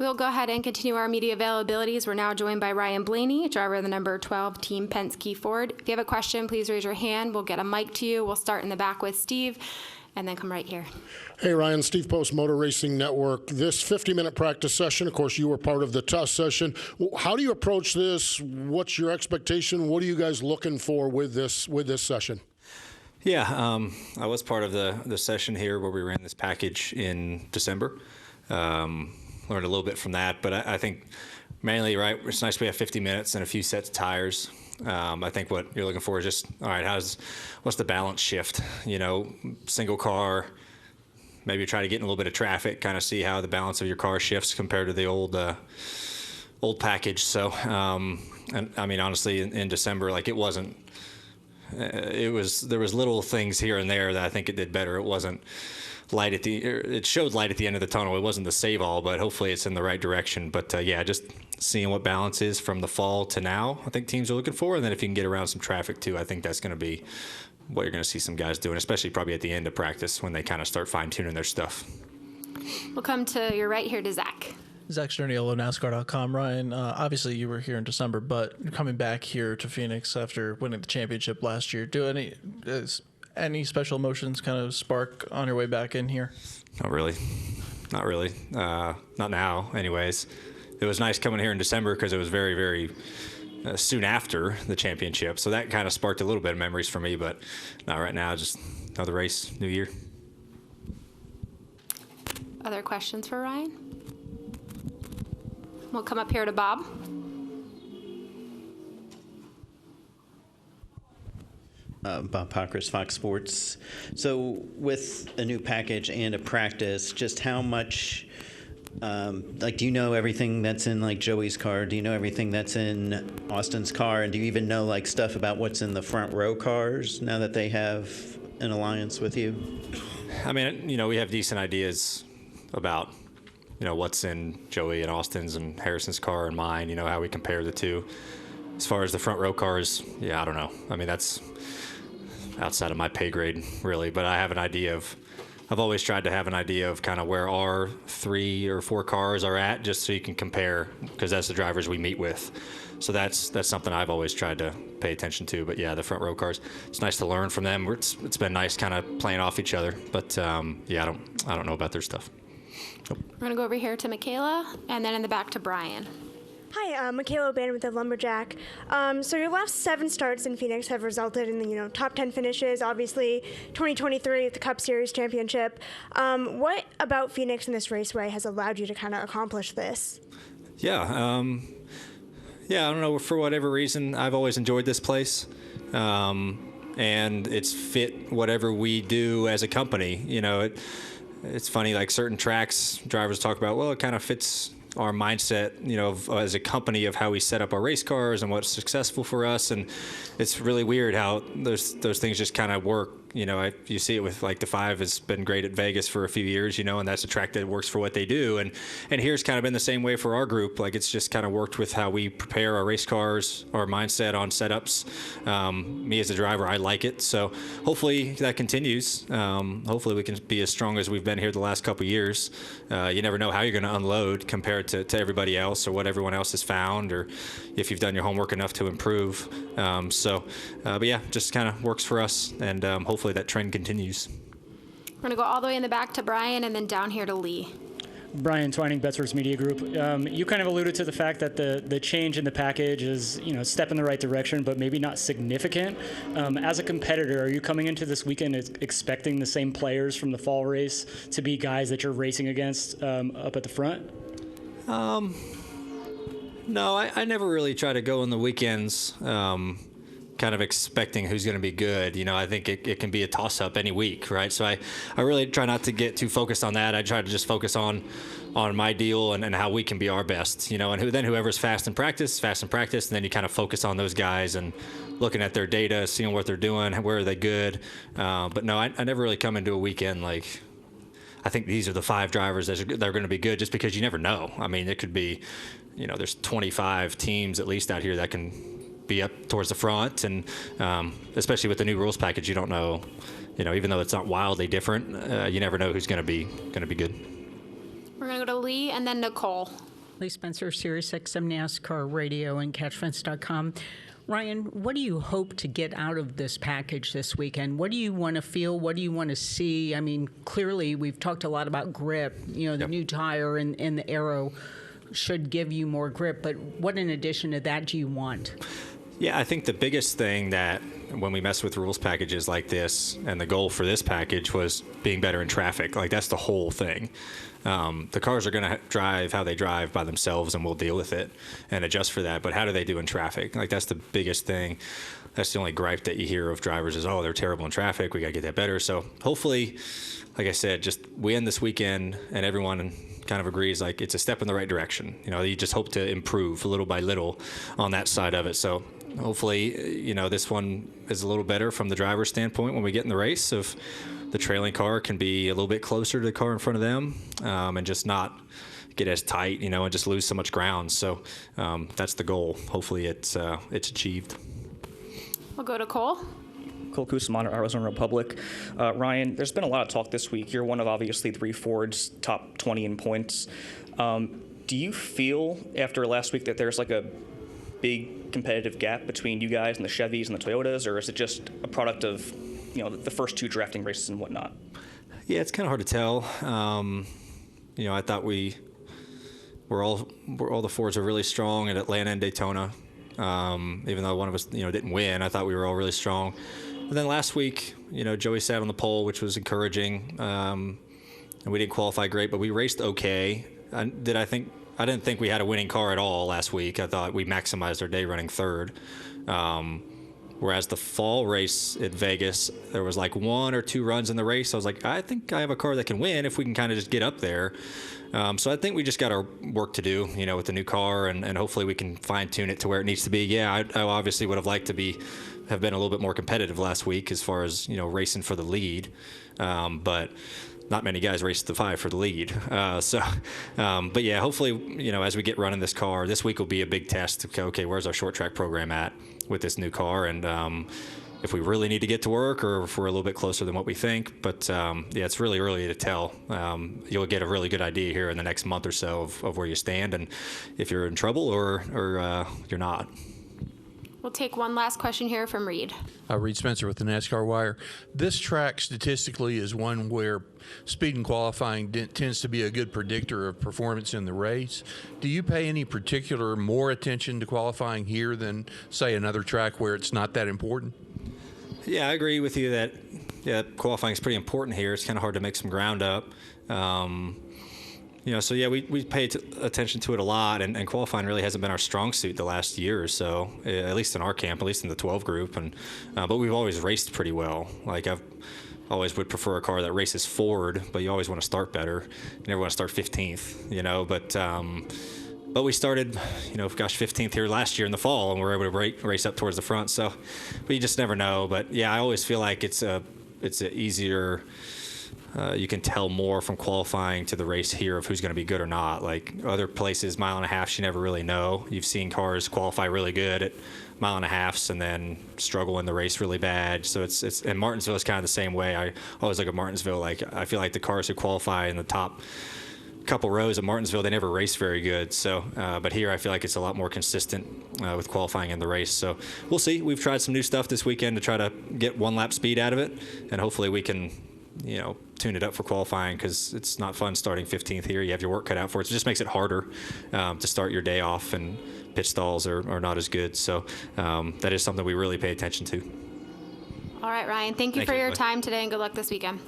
We'll go ahead and continue our media availabilities. We're now joined by Ryan Blaney, driver of the number 12 Team Penske Ford. If you have a question, please raise your hand. We'll get a mic to you. We'll start in the back with Steve and then come right here. Hey, Ryan, Steve Post, Motor Racing Network. This 50-minute practice session, of course, you were part of the test session. How do you approach this? What's your expectation? What are you guys looking for with this session? Yeah, I was part of the session here where we ran this package in December. Learned a little bit from that, but I think mainly, right, it's nice we have 50 minutes and a few sets of tires. I think what you're looking for is just, all right, what's the balance shift? You know, single car, maybe try to get in a little bit of traffic, kind of see how the balance of your car shifts compared to the old package. So, and I mean, honestly, in December, like there was little things here and there that I think it did better. It wasn't it showed light at the end of the tunnel. It wasn't the save all, but hopefully it's in the right direction. But yeah, just seeing what balance is from the fall to now, I think teams are looking for. And then if you can get around some traffic too, I think that's going to be what you're going to see some guys doing, especially probably at the end of practice when they kind of start fine tuning their stuff. We'll come to your right here to Zach. Zach Sterniolo, NASCAR.com. Ryan, obviously you were here in December, but you're coming back here to Phoenix after winning the championship last year. Any special emotions kind of spark on your way back in here? Not really. Not now, anyways. It was nice coming here in December because it was very, very soon after the championship. So that kind of sparked a little bit of memories for me, but not right now. Just another race, new year. Other questions for Ryan? We'll come up here to Bob. Bob Pockris, Fox Sports. So with a new package and a practice, just how much, do you know everything that's in like Joey's car? Do you know everything that's in Austin's car? And do you even know like stuff about what's in the front row cars now that they have an alliance with you? I mean, we have decent ideas about, what's in Joey and Austin's and Harrison's car and mine, how we compare the two. As far as the front row cars, yeah, I don't know. I mean, that's outside of my pay grade, really, but I've always tried to have an idea of kind of where our 3 or 4 cars are at, just so you can compare, because that's the drivers we meet with. So that's something I've always tried to pay attention to. But yeah, the front row cars, it's nice to learn from them. It's been nice kind of playing off each other. But yeah, I don't know about their stuff. Nope. We're gonna go over here to Michaela, and then in the back to Brian. Hi, Michaela O'Bannon with the Lumberjack. So your last 7 starts in Phoenix have resulted in the top 10 finishes. Obviously, 2023 at the Cup Series championship. What about Phoenix and this raceway has allowed you to kind of accomplish this? Yeah, I don't know. For whatever reason, I've always enjoyed this place, and it's fit whatever we do as a company. It's funny, like certain tracks, drivers talk about, well, it kind of fits our mindset, as a company of how we set up our race cars and what's successful for us. And it's really weird how those things just kind of work. You see it with like the 5 has been great at Vegas for a few years, and that's a track that works for what they do. And here's kind of been the same way for our group. Like it's just kind of worked with how we prepare our race cars, our mindset on setups. Me as a driver, I like it. So hopefully that continues. Hopefully we can be as strong as we've been here the last couple of years. You never know how you're going to unload compared to everybody else or what everyone else has found, or if you've done your homework enough to improve. But yeah, just kind of works for us, and hopefully that trend continues. We're going to go all the way in the back to Brian and then down here to Lee. Brian Twining, Bettsworth Media Group. You kind of alluded to the fact that the change in the package is, a step in the right direction, but maybe not significant. As a competitor, are you coming into this weekend expecting the same players from the fall race to be guys that you're racing against up at the front? No, I never really try to go on the weekends kind of expecting who's going to be good. I think it can be a toss-up any week, right? So I really try not to get too focused on that. I try to just focus on my deal and how we can be our best, and then whoever's fast in practice, and then you kind of focus on those guys and looking at their data, seeing what they're doing, where are they good. But no, I never really come into a weekend like, I think these are the 5 drivers that are going to be good, just because you never know. I mean, it could be, there's 25 teams at least out here that can be up towards the front, and especially with the new rules package, you don't know, even though it's not wildly different, you never know who's going to be good. We're going to go to Lee and then Nicole. Lee Spencer, SiriusXM NASCAR Radio and CatchFence.com. Ryan, what do you hope to get out of this package this weekend? What do you want to feel? What do you want to see? I mean, clearly we've talked a lot about grip. You know, the new tire and the aero should give you more grip, but what in addition to that do you want? Yeah, I think the biggest thing that when we mess with rules packages like this, and the goal for this package was being better in traffic. Like, that's the whole thing. The cars are going to drive how they drive by themselves, and we'll deal with it and adjust for that. But how do they do in traffic? Like, that's the biggest thing. That's the only gripe that you hear of drivers is, oh, they're terrible in traffic. We got to get that better. So hopefully, like I said, just we end this weekend and everyone kind of agrees like it's a step in the right direction. You know, you just hope to improve little by little on that side of it. So hopefully, you know, this one is a little better from the driver's standpoint when we get in the race. If the trailing car can be a little bit closer to the car in front of them and just not get as tight, you know, and just lose so much ground. So that's the goal. Hopefully it's achieved. We'll go to Cole. Cole Cusimano, Arizona Republic. Ryan, there's been a lot of talk this week. You're one of obviously 3 Fords, top 20 in points. Do you feel after last week that there's like a big competitive gap between you guys and the Chevys and the Toyotas, or is it just a product of, you know, the first 2 drafting races and whatnot? Yeah, it's kind of hard to tell. You know, I thought all the Fords are really strong at Atlanta and Daytona. Even though one of us, you know, didn't win, I thought we were all really strong. But then last week, you know, Joey sat on the pole, which was encouraging. And we didn't qualify great, but we raced okay. I didn't think we had a winning car at all last week. I thought we maximized our day running third. Whereas the fall race at Vegas, there was like 1 or 2 runs in the race. I was like, I think I have a car that can win if we can kind of just get up there. So I think we just got our work to do, you know, with the new car, and hopefully we can fine tune it to where it needs to be. Yeah, I obviously would have liked to have been a little bit more competitive last week as far as, you know, racing for the lead. But not many guys race the 5 for the lead. But yeah, hopefully, you know, as we get running this car, this week will be a big test. Okay, where's our short track program at with this new car? And if we really need to get to work, or if we're a little bit closer than what we think. But yeah, it's really early to tell. You'll get a really good idea here in the next month or so of where you stand and if you're in trouble or you're not. We'll take one last question here from Reed. Reed Spencer with the NASCAR Wire. This track statistically is one where speed and qualifying tends to be a good predictor of performance in the race. Do you pay any particular more attention to qualifying here than, say, another track where it's not that important? Yeah, I agree with you that qualifying is pretty important here. It's kind of hard to make some ground up. You know, so yeah, we pay attention to it a lot, and qualifying really hasn't been our strong suit the last year or so, at least in our camp, at least in the 12 group. And but we've always raced pretty well. Like, I've always would prefer a car that races forward, but you always want to start better. You never want to start 15th, you know. But we started, you know, 15th here last year in the fall, and we were able to race up towards the front. So, but you just never know. But yeah, I always feel like it's a easier. You can tell more from qualifying to the race here of who's going to be good or not. Like other places, mile and a half, you never really know. You've seen cars qualify really good at mile and a halfs and then struggle in the race really bad. So it's and Martinsville is kind of the same way. I always look at Martinsville, like I feel like the cars who qualify in the top couple rows of Martinsville, they never race very good. So, but here I feel like it's a lot more consistent with qualifying in the race. So we'll see. We've tried some new stuff this weekend to try to get 1 lap speed out of it, and hopefully we can, you know, tune it up for qualifying, because it's not fun starting 15th here. You have your work cut out for it. So it just makes it harder to start your day off, and pit stalls are not as good. So that is something we really pay attention to. All right, Ryan, thank you for your time today, and good luck this weekend.